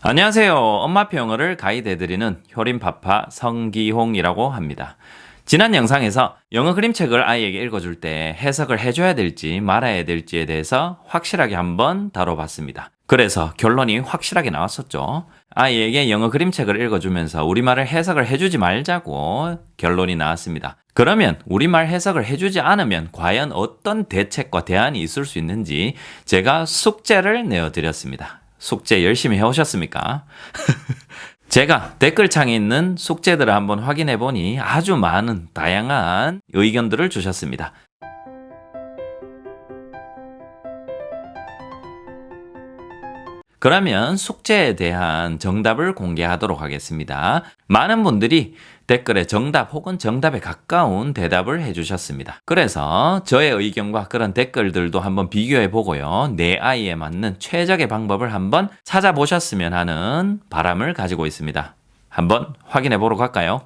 안녕하세요. 엄마표 영어를 가이드해드리는 효림파파 성기홍이라고 합니다. 지난 영상에서 영어 그림책을 아이에게 읽어줄 때 해석을 해줘야 될지 말아야 될지에 대해서 확실하게 한번 다뤄봤습니다. 그래서 결론이 확실하게 나왔었죠. 아이에게 영어 그림책을 읽어주면서 우리말을 해석을 해주지 말자고 결론이 나왔습니다. 그러면 우리말 해석을 해주지 않으면 과연 어떤 대책과 대안이 있을 수 있는지 제가 숙제를 내어드렸습니다. 숙제 열심히 해오셨습니까? 제가 댓글창에 있는 숙제들을 한번 확인해 보니 아주 많은 다양한 의견들을 주셨습니다. 그러면 숙제에 대한 정답을 공개하도록 하겠습니다. 많은 분들이 댓글에 정답 혹은 정답에 가까운 대답을 해주셨습니다. 그래서 저의 의견과 그런 댓글들도 한번 비교해 보고요. 내 아이에 맞는 최적의 방법을 한번 찾아보셨으면 하는 바람을 가지고 있습니다. 한번 확인해 보러 갈까요?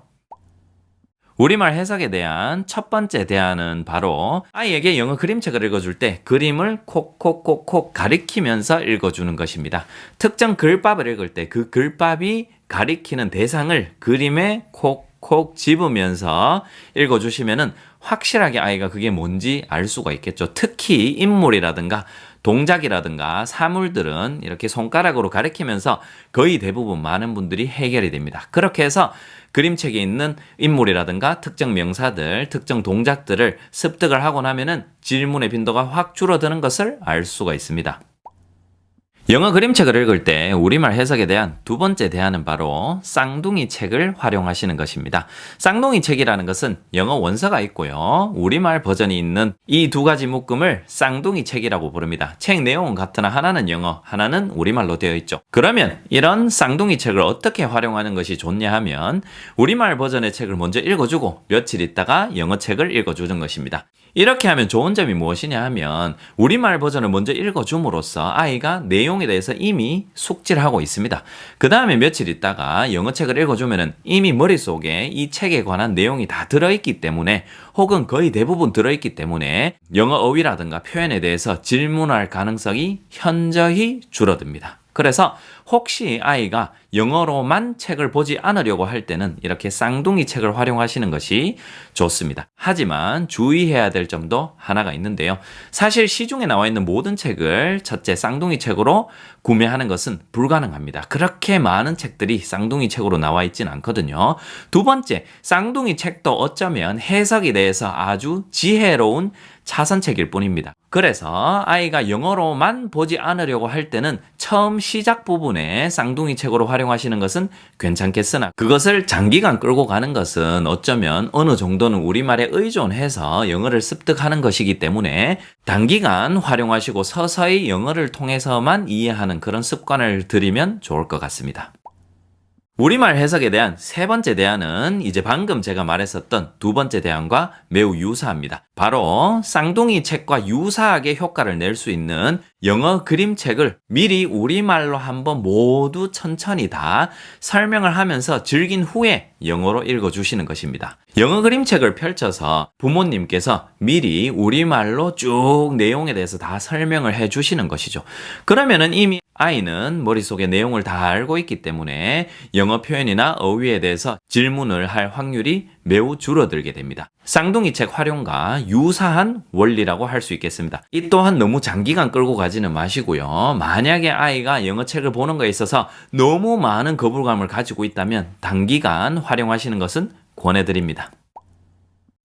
우리말 해석에 대한 첫 번째 대안은 바로 아이에게 영어 그림책을 읽어줄 때 그림을 콕콕콕콕 가리키면서 읽어주는 것입니다. 특정 글밥을 읽을 때 그 글밥이 가리키는 대상을 그림에 콕콕 집으면서 읽어주시면은 확실하게 아이가 그게 뭔지 알 수가 있겠죠. 특히 인물이라든가 동작이라든가 사물들은 이렇게 손가락으로 가리키면서 거의 대부분 많은 분들이 해결이 됩니다. 그렇게 해서 그림책에 있는 인물이라든가 특정 명사들, 특정 동작들을 습득을 하고 나면은 질문의 빈도가 확 줄어드는 것을 알 수가 있습니다. 영어 그림책을 읽을 때 우리말 해석에 대한 두 번째 대안은 바로 쌍둥이 책을 활용하시는 것입니다. 쌍둥이 책이라는 것은 영어 원서가 있고요. 우리말 버전이 있는 이 두 가지 묶음을 쌍둥이 책이라고 부릅니다. 책 내용은 같으나 하나는 영어, 하나는 우리말로 되어 있죠. 그러면 이런 쌍둥이 책을 어떻게 활용하는 것이 좋냐 하면 우리말 버전의 책을 먼저 읽어주고 며칠 있다가 영어 책을 읽어주는 것입니다. 이렇게 하면 좋은 점이 무엇이냐 하면 우리말 버전을 먼저 읽어줌으로써 아이가 내용에 대해서 이미 숙지를 하고 있습니다. 그 다음에 며칠 있다가 영어 책을 읽어주면 이미 머릿속에 이 책에 관한 내용이 다 들어있기 때문에 혹은 거의 대부분 들어있기 때문에 영어 어휘라든가 표현에 대해서 질문할 가능성이 현저히 줄어듭니다. 그래서 혹시 아이가 영어로만 책을 보지 않으려고 할 때는 이렇게 쌍둥이 책을 활용하시는 것이 좋습니다. 하지만 주의해야 될 점도 하나가 있는데요. 사실 시중에 나와 있는 모든 책을 첫째 쌍둥이 책으로 구매하는 것은 불가능합니다. 그렇게 많은 책들이 쌍둥이 책으로 나와 있진 않거든요. 두 번째, 쌍둥이 책도 어쩌면 해석에 대해서 아주 지혜로운 차선책일 뿐입니다. 그래서 아이가 영어로만 보지 않으려고 할 때는 처음 시작 부분에 쌍둥이 책으로 활용하시는 것은 괜찮겠으나 그것을 장기간 끌고 가는 것은 어쩌면 어느 정도는 우리말에 의존해서 영어를 습득하는 것이기 때문에 단기간 활용하시고 서서히 영어를 통해서만 이해하는 그런 습관을 들이면 좋을 것 같습니다. 우리말 해석에 대한 세 번째 대안은 이제 방금 제가 말했었던 두 번째 대안과 매우 유사합니다. 바로 쌍둥이 책과 유사하게 효과를 낼 수 있는 영어 그림책을 미리 우리말로 한번 모두 천천히 다 설명을 하면서 즐긴 후에 영어로 읽어주시는 것입니다. 영어 그림책을 펼쳐서 부모님께서 미리 우리말로 쭉 내용에 대해서 다 설명을 해주시는 것이죠. 그러면은 이미 아이는 머릿속에 내용을 다 알고 있기 때문에 영어 표현이나 어휘에 대해서 질문을 할 확률이 매우 줄어들게 됩니다. 쌍둥이 책 활용과 유사한 원리라고 할 수 있겠습니다. 이 또한 너무 장기간 끌고 가지는 마시고요. 만약에 아이가 영어 책을 보는 거에 있어서 너무 많은 거부감을 가지고 있다면 단기간 활용하시는 것은 권해드립니다.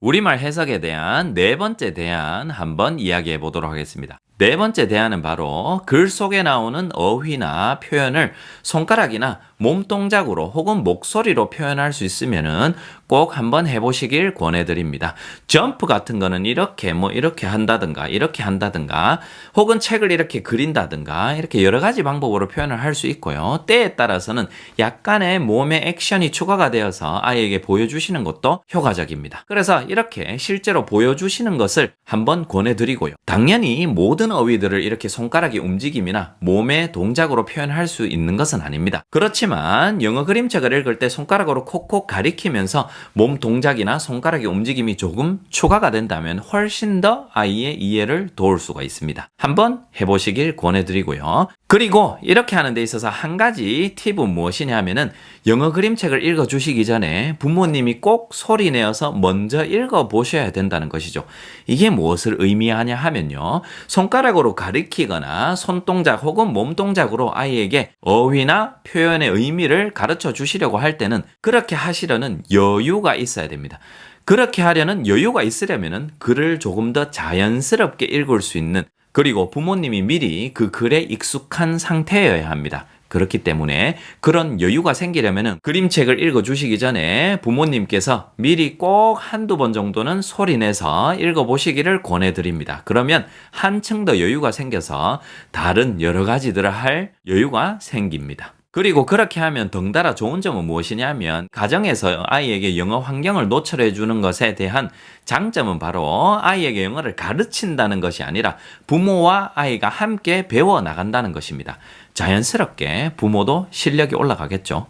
우리말 해석에 대한 네 번째 대안 한번 이야기해 보도록 하겠습니다. 네 번째 대안은 바로 글 속에 나오는 어휘나 표현을 손가락이나 몸동작으로 혹은 목소리로 표현할 수 있으면은 꼭 한번 해보시길 권해드립니다. 점프 같은 거는 이렇게 이렇게 한다든가 혹은 책을 이렇게 그린다든가 이렇게 여러 가지 방법으로 표현을 할 수 있고요. 때에 따라서는 약간의 몸의 액션이 추가가 되어서 아이에게 보여주시는 것도 효과적입니다. 그래서 이렇게 실제로 보여주시는 것을 한번 권해드리고요. 당연히 모든 어휘들을 이렇게 손가락의 움직임이나 몸의 동작으로 표현할 수 있는 것은 아닙니다. 그렇지만 그렇지만 영어 그림책을 읽을 때 손가락으로 콕콕 가리키면서 몸 동작이나 손가락의 움직임이 조금 추가가 된다면 훨씬 더 아이의 이해를 도울 수가 있습니다. 한번 해보시길 권해드리고요. 그리고 이렇게 하는 데 있어서 한 가지 팁은 무엇이냐 하면은 영어 그림책을 읽어주시기 전에 부모님이 꼭 소리 내어서 먼저 읽어보셔야 된다는 것이죠. 이게 무엇을 의미하냐 하면요. 손가락으로 가리키거나 손동작 혹은 몸동작으로 아이에게 어휘나 표현의 의미를 가르쳐 주시려고 할 때는 그렇게 하시려는 여유가 있어야 됩니다. 그렇게 하려는 여유가 있으려면은 글을 조금 더 자연스럽게 읽을 수 있는, 그리고 부모님이 미리 그 글에 익숙한 상태여야 합니다. 그렇기 때문에 그런 여유가 생기려면 그림책을 읽어주시기 전에 부모님께서 미리 꼭 한두 번 정도는 소리내서 읽어보시기를 권해드립니다. 그러면 한층 더 여유가 생겨서 다른 여러 가지들을 할 여유가 생깁니다. 그리고 그렇게 하면 덩달아 좋은 점은 무엇이냐면 가정에서 아이에게 영어 환경을 노출해 주는 것에 대한 장점은 바로 아이에게 영어를 가르친다는 것이 아니라 부모와 아이가 함께 배워 나간다는 것입니다. 자연스럽게 부모도 실력이 올라가겠죠.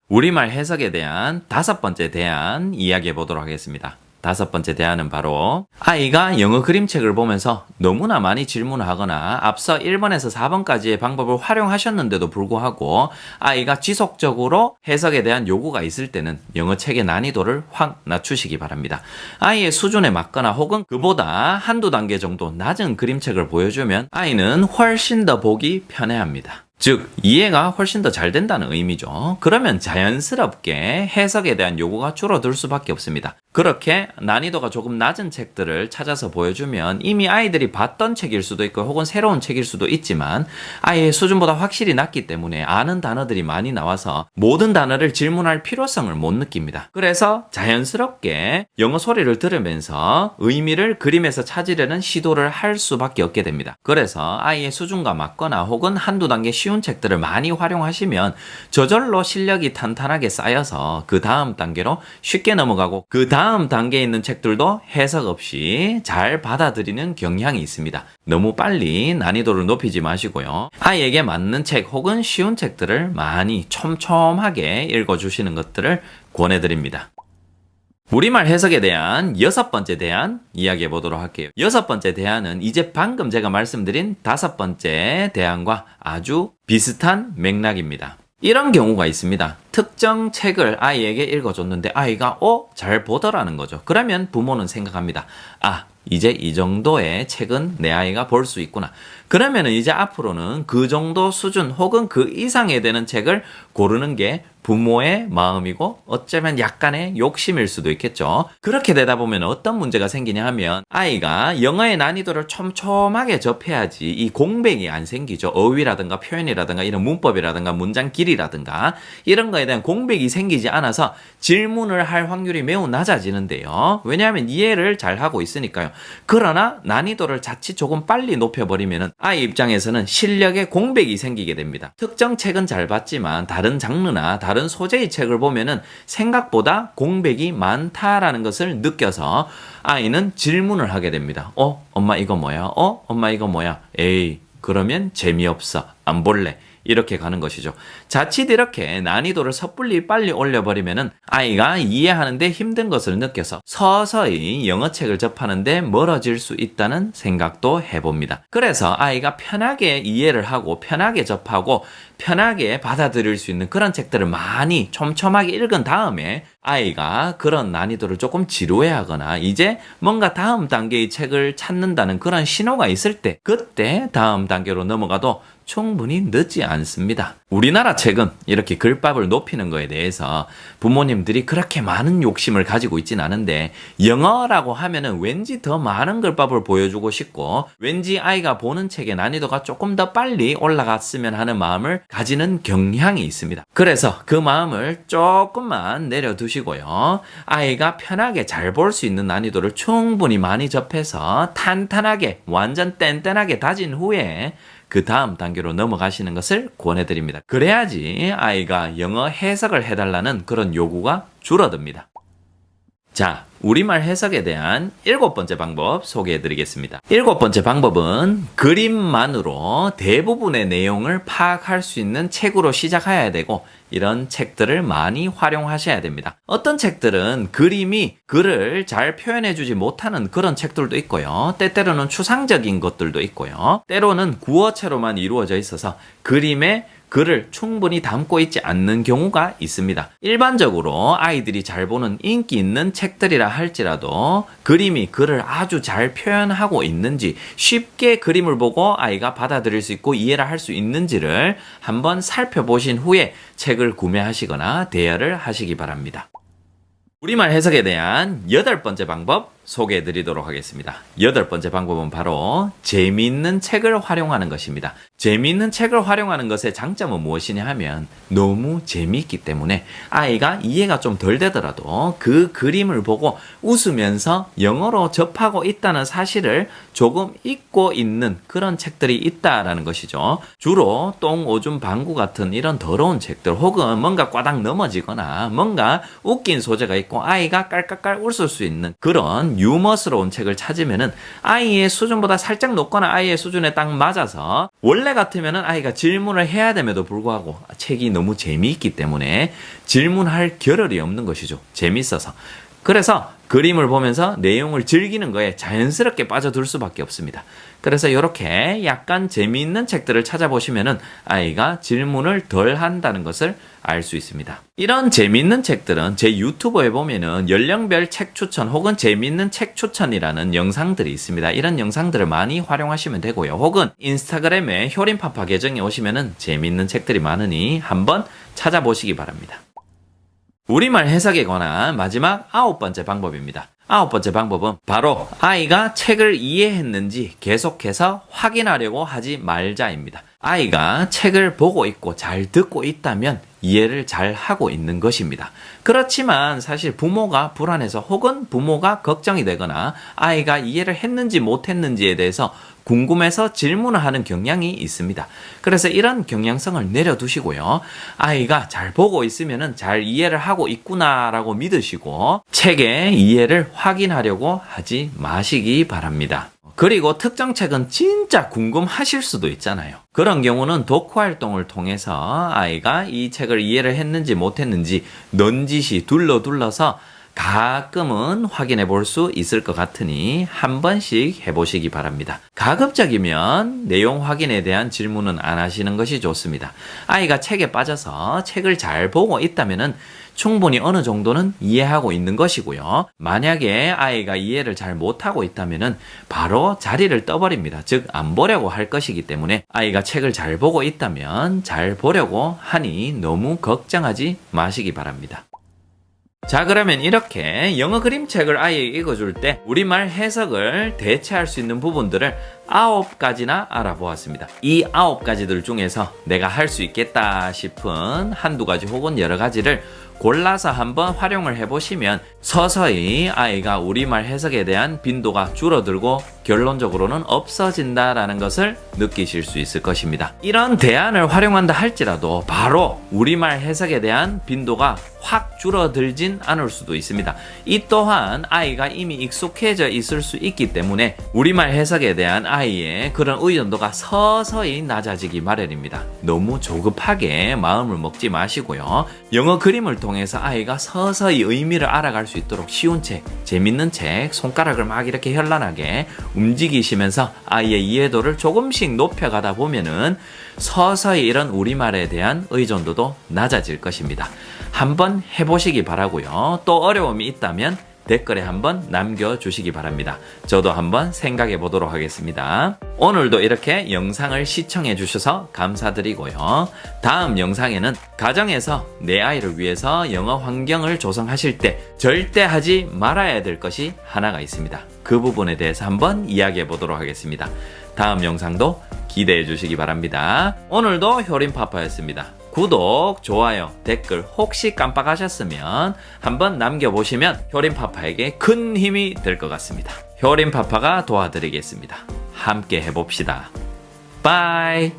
우리말 해석에 대한 5번째 대안 이야기해 보도록 하겠습니다. 5번째 대안은 바로 아이가 영어 그림책을 보면서 너무나 많이 질문을 하거나 앞서 1번에서 4번까지의 방법을 활용하셨는데도 불구하고 아이가 지속적으로 해석에 대한 요구가 있을 때는 영어 책의 난이도를 확 낮추시기 바랍니다. 아이의 수준에 맞거나 혹은 그보다 한두 단계 정도 낮은 그림책을 보여주면 아이는 훨씬 더 보기 편해합니다. 즉 이해가 훨씬 더 잘 된다는 의미죠. 그러면 자연스럽게 해석에 대한 요구가 줄어들 수밖에 없습니다. 그렇게 난이도가 조금 낮은 책들을 찾아서 보여주면 이미 아이들이 봤던 책일 수도 있고 혹은 새로운 책일 수도 있지만 아이의 수준보다 확실히 낮기 때문에 아는 단어들이 많이 나와서 모든 단어를 질문할 필요성을 못 느낍니다. 그래서 자연스럽게 영어 소리를 들으면서 의미를 그림에서 찾으려는 시도를 할 수밖에 없게 됩니다. 그래서 아이의 수준과 맞거나 혹은 한두 단계 쉬운 책들을 많이 활용하시면 저절로 실력이 탄탄하게 쌓여서 그 다음 단계로 쉽게 넘어가고 그 다음 단계에 있는 책들도 해석 없이 잘 받아들이는 경향이 있습니다. 너무 빨리 난이도를 높이지 마시고요. 아이에게 맞는 책 혹은 쉬운 책들을 많이 촘촘하게 읽어주시는 것들을 권해드립니다. 우리말 해석에 대한 6번째 대안 이야기해 보도록 할게요. 6번째 대안은 이제 방금 제가 말씀드린 5번째 대안과 아주 비슷한 맥락입니다. 이런 경우가 있습니다. 특정 책을 아이에게 읽어줬는데 아이가 잘 보더라는 거죠. 그러면 부모는 생각합니다. 이제 이 정도의 책은 내 아이가 볼 수 있구나. 그러면 이제 앞으로는 그 정도 수준 혹은 그 이상에 되는 책을 고르는 게 부모의 마음이고 어쩌면 약간의 욕심일 수도 있겠죠. 그렇게 되다 보면 어떤 문제가 생기냐 하면 아이가 영어의 난이도를 촘촘하게 접해야지 이 공백이 안 생기죠. 어휘라든가 표현이라든가 이런 문법이라든가 문장 길이라든가 이런 거에 대한 공백이 생기지 않아서 질문을 할 확률이 매우 낮아지는데요. 왜냐하면 이해를 잘 하고 있으니까요. 그러나 난이도를 자칫 조금 빨리 높여버리면 아이 입장에서는 실력에 공백이 생기게 됩니다. 특정 책은 잘 봤지만 다른 장르나 다른 소재의 책을 보면은 생각보다 공백이 많다라는 것을 느껴서 아이는 질문을 하게 됩니다. 엄마 이거 뭐야? 엄마 이거 뭐야? 에이, 그러면 재미없어. 안 볼래. 이렇게 가는 것이죠. 자칫 이렇게 난이도를 섣불리 빨리 올려버리면은 아이가 이해하는데 힘든 것을 느껴서 서서히 영어책을 접하는데 멀어질 수 있다는 생각도 해봅니다. 그래서 아이가 편하게 이해를 하고 편하게 접하고 편하게 받아들일 수 있는 그런 책들을 많이 촘촘하게 읽은 다음에 아이가 그런 난이도를 조금 지루해하거나 이제 뭔가 다음 단계의 책을 찾는다는 그런 신호가 있을 때 그때 다음 단계로 넘어가도 충분히 늦지 않습니다. 우리나라 책은 이렇게 글밥을 높이는 거에 대해서 부모님들이 그렇게 많은 욕심을 가지고 있진 않은데 영어라고 하면은 왠지 더 많은 글밥을 보여주고 싶고 왠지 아이가 보는 책의 난이도가 조금 더 빨리 올라갔으면 하는 마음을 가지는 경향이 있습니다. 그래서 그 마음을 조금만 내려두시고요. 아이가 편하게 잘 볼 수 있는 난이도를 충분히 많이 접해서 탄탄하게 완전 뗀뗀하게 다진 후에 그 다음 단계로 넘어가시는 것을 권해드립니다. 그래야지 아이가 영어 해석을 해달라는 그런 요구가 줄어듭니다. 자, 우리말 해석에 대한 7번째 방법 소개해 드리겠습니다. 7번째 방법은 그림만으로 대부분의 내용을 파악할 수 있는 책으로 시작해야 되고, 이런 책들을 많이 활용하셔야 됩니다. 어떤 책들은 그림이 글을 잘 표현해 주지 못하는 그런 책들도 있고요. 때때로는 추상적인 것들도 있고요. 때로는 구어체로만 이루어져 있어서 그림에 글을 충분히 담고 있지 않는 경우가 있습니다. 일반적으로 아이들이 잘 보는 인기 있는 책들이라 할지라도 그림이 글을 아주 잘 표현하고 있는지, 쉽게 그림을 보고 아이가 받아들일 수 있고 이해를 할 수 있는지를 한번 살펴보신 후에 책을 구매하시거나 대여를 하시기 바랍니다. 우리말 해석에 대한 8번째 방법 소개해 드리도록 하겠습니다. 8번째 방법은 바로 재미있는 책을 활용하는 것입니다. 재미있는 책을 활용하는 것의 장점은 무엇이냐 하면, 너무 재미있기 때문에 아이가 이해가 좀 덜 되더라도 그 그림을 보고 웃으면서 영어로 접하고 있다는 사실을 조금 잊고 있는 그런 책들이 있다라는 것이죠. 주로 똥, 오줌, 방구 같은 이런 더러운 책들, 혹은 뭔가 꽈당 넘어지거나 뭔가 웃긴 소재가 있고 아이가 깔깔깔 웃을 수 있는 그런 유머스러운 책을 찾으면은 아이의 수준보다 살짝 높거나 아이의 수준에 딱 맞아서, 원래 같으면은 아이가 질문을 해야 됨에도 불구하고 책이 너무 재미있기 때문에 질문할 겨를이 없는 것이죠. 재밌어서. 그래서 그림을 보면서 내용을 즐기는 거에 자연스럽게 빠져들 수밖에 없습니다. 그래서 이렇게 약간 재미있는 책들을 찾아보시면은 아이가 질문을 덜 한다는 것을 알 수 있습니다. 이런 재미있는 책들은 제 유튜브에 보면은 연령별 책 추천 혹은 재미있는 책 추천이라는 영상들이 있습니다. 이런 영상들을 많이 활용하시면 되고요. 혹은 인스타그램에 효린파파 계정에 오시면은 재미있는 책들이 많으니 한번 찾아보시기 바랍니다. 우리말 해석에 관한 마지막 9번째 방법입니다. 9번째 방법은 바로 아이가 책을 이해했는지 계속해서 확인하려고 하지 말자입니다. 아이가 책을 보고 있고 잘 듣고 있다면 이해를 잘 하고 있는 것입니다. 그렇지만 사실 부모가 불안해서 혹은 부모가 걱정이 되거나 아이가 이해를 했는지 못했는지에 대해서 궁금해서 질문을 하는 경향이 있습니다. 그래서 이런 경향성을 내려두시고요. 아이가 잘 보고 있으면 잘 이해를 하고 있구나라고 믿으시고 책의 이해를 확인하려고 하지 마시기 바랍니다. 그리고 특정 책은 진짜 궁금하실 수도 있잖아요. 그런 경우는 독후 활동을 통해서 아이가 이 책을 이해를 했는지 못했는지 넌지시 둘러서 가끔은 확인해 볼 수 있을 것 같으니 한 번씩 해보시기 바랍니다. 가급적이면 내용 확인에 대한 질문은 안 하시는 것이 좋습니다. 아이가 책에 빠져서 책을 잘 보고 있다면은 충분히 어느 정도는 이해하고 있는 것이고요. 만약에 아이가 이해를 잘 못하고 있다면은 바로 자리를 떠버립니다. 즉, 안 보려고 할 것이기 때문에 아이가 책을 잘 보고 있다면 잘 보려고 하니 너무 걱정하지 마시기 바랍니다. 자, 그러면 이렇게 영어 그림책을 아이에게 읽어줄 때 우리말 해석을 대체할 수 있는 부분들을 9가지나 알아보았습니다. 이 9가지들 중에서 내가 할 수 있겠다 싶은 한두 가지 혹은 여러 가지를 골라서 한번 활용을 해보시면 서서히 아이가 우리말 해석에 대한 빈도가 줄어들고 결론적으로는 없어진다라는 것을 느끼실 수 있을 것입니다. 이런 대안을 활용한다 할지라도 바로 우리말 해석에 대한 빈도가 확 줄어들진 않을 수도 있습니다. 이 또한 아이가 이미 익숙해져 있을 수 있기 때문에 우리말 해석에 대한 아이의 그런 의존도가 서서히 낮아지기 마련입니다. 너무 조급하게 마음을 먹지 마시고요. 영어 그림을 통해서 아이가 서서히 의미를 알아갈 수 있도록 쉬운 책, 재밌는 책, 손가락을 막 이렇게 현란하게 움직이시면서 아이의 이해도를 조금씩 높여가다 보면은 서서히 이런 우리말에 대한 의존도도 낮아질 것입니다. 한번 해보시기 바라고요. 또 어려움이 있다면 댓글에 한번 남겨주시기 바랍니다. 저도 한번 생각해 보도록 하겠습니다. 오늘도 이렇게 영상을 시청해 주셔서 감사드리고요. 다음 영상에는 가정에서 내 아이를 위해서 영어 환경을 조성하실 때 절대 하지 말아야 될 것이 하나가 있습니다. 그 부분에 대해서 한번 이야기해 보도록 하겠습니다. 다음 영상도 기대해 주시기 바랍니다. 오늘도 효린파파였습니다. 구독, 좋아요, 댓글 혹시 깜빡하셨으면 한번 남겨보시면 효린파파에게 큰 힘이 될 것 같습니다. 효린파파가 도와드리겠습니다. 함께 해봅시다. 바이.